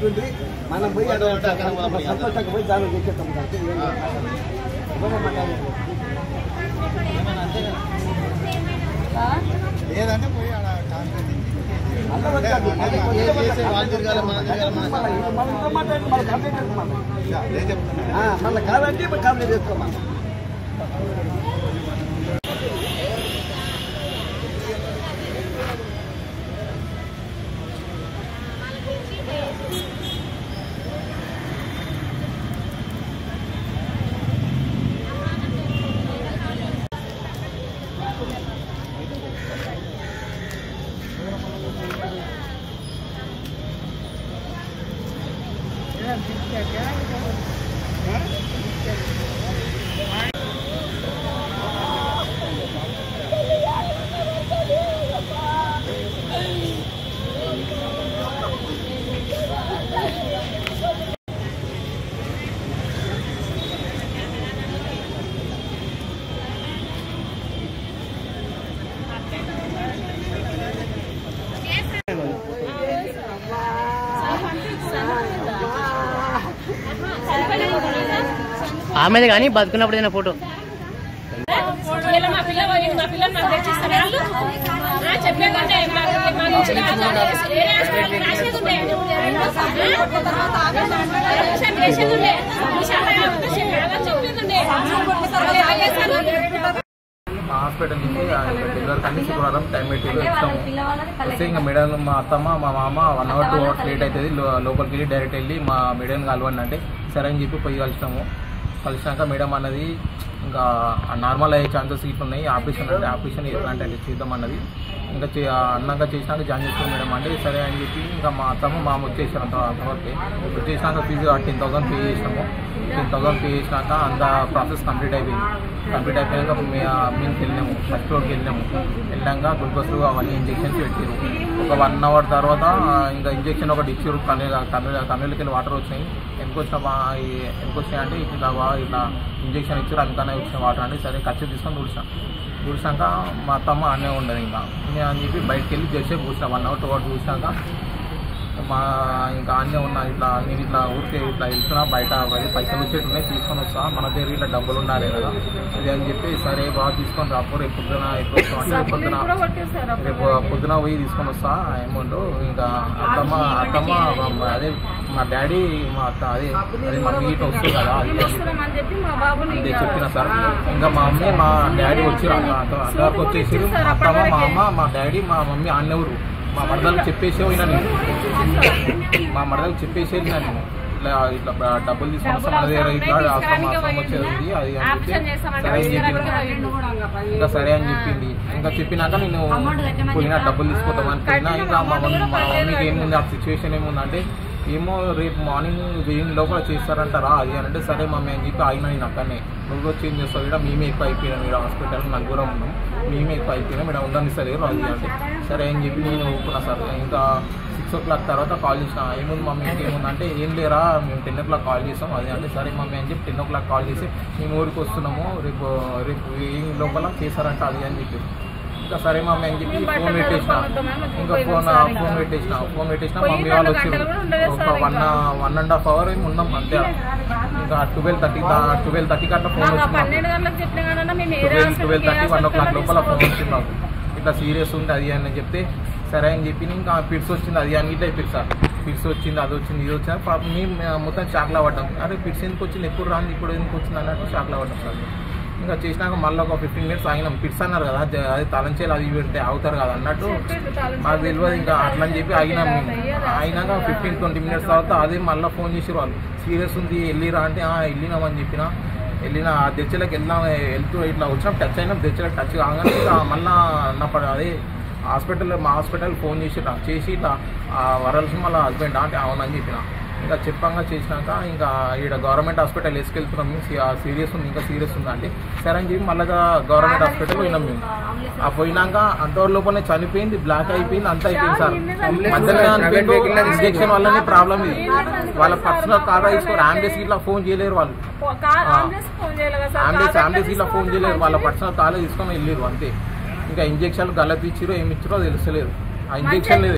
చెప్పింది మనం పోయి సంతోషంగా పోయి దాని చేసేస్తాం లేదంటే పోయి మళ్ళీ కాదంటే కంప్లీట్ చేసుకోమా ఆమెది కానీ బతుకున్నప్పుడు ఏదైనా ఫోటో హాస్పిటల్ నుంచి డెలివరీ కానీ శుక్రవారం టైం పెట్టి ఇస్తాము. వస్తే ఇంకా మేడం మా అత్తమ్మ మా మామ 1 hour 2 hours లేట్ అవుతుంది, లోపలికి వెళ్ళి డైరెక్ట్ వెళ్ళి మా మేడం కలవండి అంటే సరే అని చెప్పి పోయి కలిసినాము. కలిసినాక మేడం అన్నది ఇంకా నార్మల్ అయ్యే ఛాన్సెస్ ఇట్లా ఉన్నాయి, ఆపరేషన్ అంటే ఆపరేషన్ ఎట్లాంటి చేద్దాం అన్నది. ఇంకా అన్నాక చేసినాక జాయిన్ చేసుకోండి మేడం అంటే సరే అని చెప్పి ఇంకా మా అత్తమ్మ మామ వచ్చేసారు అంతవరకు. వచ్చేసినాక ఫీజు 10,000 పే చేసినాము. 10,000 పే చేసినాక అంత ప్రాసెస్ కంప్లీట్ అయిపోయింది. కంప్లీట్ అయిపోయాక మేము వెళ్ళినాము, ఫస్ట్ ఫ్లోర్కి వెళ్ళాక గ్లూకోజ్ అవన్నీ ఇంజెక్షన్స్ పెట్టారు. ఒక 1 hour తర్వాత ఇంకా ఇంజెక్షన్ ఒకటి ఇచ్చారు. కన్నులకి వెళ్ళి వాటర్ వచ్చినాయి. ఎందుకు వచ్చినాయంటే ఇట్లా ఇంజెక్షన్ ఇచ్చారు, అందుకనే వచ్చిన వాటర్ అంటే సరే ఖర్చు తీసుకొని చూసాక మా అత్తమ్మ అనే ఉండదు ఇంకా అని చెప్పి బయటకు వెళ్ళి చేసే కూర్చున్నా. 1 hour 2 hours చూసినాక ఇంకా అన్నీ ఉన్నా నేను ఇట్లా ఊరికే ఇట్లా వెళ్తున్నా బయట పైసలు వచ్చేట్టున్నాయి తీసుకొని వస్తా, మన దగ్గర ఇట్లా డబ్బులు ఉండాలి కదా ఇది అని చెప్పి సరే బాగా తీసుకొని రాపో రేపు పొద్దున ఎప్పుడు రేపు పొద్దున పోయి తీసుకొని వస్తా అమౌంట్. ఇంకా అత్తమ్మ అదే మా డాడీ మా అత్త అదే మమ్మీ ఇట్లా వస్తుంది కదా అది అదే చెప్పిన సార్. ఇంకా మా మమ్మీ మా డాడీ వచ్చారు, అంతవరకు వచ్చేసి మా అత్తమ్మ మా అమ్మ మా డాడీ మా మమ్మీ అన్నెవరు మా మరదలకు చెప్పేసే పోయినా నేను ఇట్లా డబ్బులు తీసుకొని వస్తాం అదే ఇట్లా అవసరం వచ్చేది ఉంది అది అని చెప్పి సరే అని చెప్పింది. ఇంకా సరే అని చెప్పింది. ఇంకా చెప్పినాక నేను పోయినా డబ్బులు తీసుకుంటాం అనుకున్నా. ఇంకా మా మమ్మీకి ఏముంది ఆ సిచ్యువేషన్ ఏముందంటే ఏమో రేపు మార్నింగ్ వెయ్యి లోపల చేస్తారంటారా అది అని అంటే సరే మమ్మీ అని చెప్పి ఆగినా. నేను అక్కడనే నువ్వు చేంజ్ చేస్తావు ఇక్కడ మేమే ఎక్కువ అయిపోయినాం, ఇక్కడ హాస్పిటల్ నలుగురం ఉన్నాం, మేమే ఎక్కువ అయిపోయినాం ఇక్కడ ఉండని సరే అది అంటే సరే అని చెప్పి నేను ఒప్పుకున్నా సార్. ఇంకా 6 o'clock తర్వాత కాల్ చేసిన. ఏముంది మమ్మీ ఏముందంటే ఏం లేరా మేము 10 o'clock కాల్ చేస్తాం అది అంటే సరే మమ్మీ అని చెప్పి 10 o'clock కాల్ చేసి మేము ఊరికి వస్తున్నాము రేపు ఏం లోపల చేస్తారంట అది అని చెప్పి ఇంకా సరే మమ్మీ అని చెప్పి ఫోన్ పెట్టేసిన. ఇంకా ఫోన్ పెట్టేసిన మమ్మీ వాళ్ళు వచ్చారు. ఒక 1.5 hour ఏమి ఉన్నాం అంతే. ఇంకా 12:30 అట్లా ఫోన్ వచ్చింది. 12:30 1 o'clock లోపల ఫోన్ వచ్చింది నాకు, ఇట్లా సీరియస్ ఉంది అది అని చెప్తే సరే అని చెప్పి ఇంకా పిట్స్ వచ్చింది అది అని ఇట్లా అయిపోయింది సార్. పిట్స్ వచ్చింది అది వచ్చింది ఇది వచ్చింది మేము మొత్తం షాక్లో పడ్డాం. అరే పిట్స్ ఎందుకు వచ్చింది ఎప్పుడు రాంది ఇప్పుడు ఎందుకు వచ్చింది అన్నట్టు షాక్లో పడ్డాం సార్. ఇంకా చేసినాక మళ్ళీ ఒక 15 minutes ఆగినాం. పిట్స్ అన్నారు కదా అది తలంచేలు అది పెడితే అవుతారు కదా అన్నట్టు మాకు తెలియదు. ఇంకా అట్లా అని చెప్పి ఆగినాం. మేము అయినాక 15-20 minutes తర్వాత అదే మళ్ళీ ఫోన్ చేసారు వాళ్ళు, సీరియస్ ఉంది వెళ్ళిరా అంటే వెళ్ళినామని వెళ్ళిన ఆ దెచ్చలకి వెళ్తూ ఇట్లా వచ్చినాం, టచ్ అయినాం. దెచ్చలకు టచ్ కాగానే మళ్ళీ అదే మా హాస్పిటల్ ఫోన్ చేసి ఇట్లా వరల్సి మళ్ళీ హస్బెండ్ అంటే అవునని చెప్పిన. ఇంకా చెప్పంగా చేసినాక ఇంకా ఇక్కడ గవర్నమెంట్ హాస్పిటల్ వేసుకెళ్తున్నాం. సీరియస్ ఉంది ఇంకా సీరియస్ ఉందంటే సరే అని చెప్పి మళ్ళీ గవర్నమెంట్ హాస్పిటల్ పోయినాం. మేము పోయినాక అంతవరకు లోపలనే చనిపోయింది, బ్లాక్ అయిపోయింది, అంతా అయిపోయింది సార్. మధ్యలో ఇంజెక్షన్ వల్లనే ప్రాబ్లం ఇది. వాళ్ళ పర్సనల్ కార్ తీసుకోరు, అంబులెన్స్ ఇట్లా ఫోన్ చేయలేరు వాళ్ళు, అంబులెన్స్ ఇట్లా ఫోన్ చేయలేరు, వాళ్ళ పర్సనల్ కార్ తీసుకొని వెళ్ళారు అంతే. ఇంకా ఇంజెక్షన్లు గల్లతి ఇచ్చిరో ఏమి ఇచ్చిరో తెలుస్తలేదు. ఆ ఇంజెక్షన్ లేదు.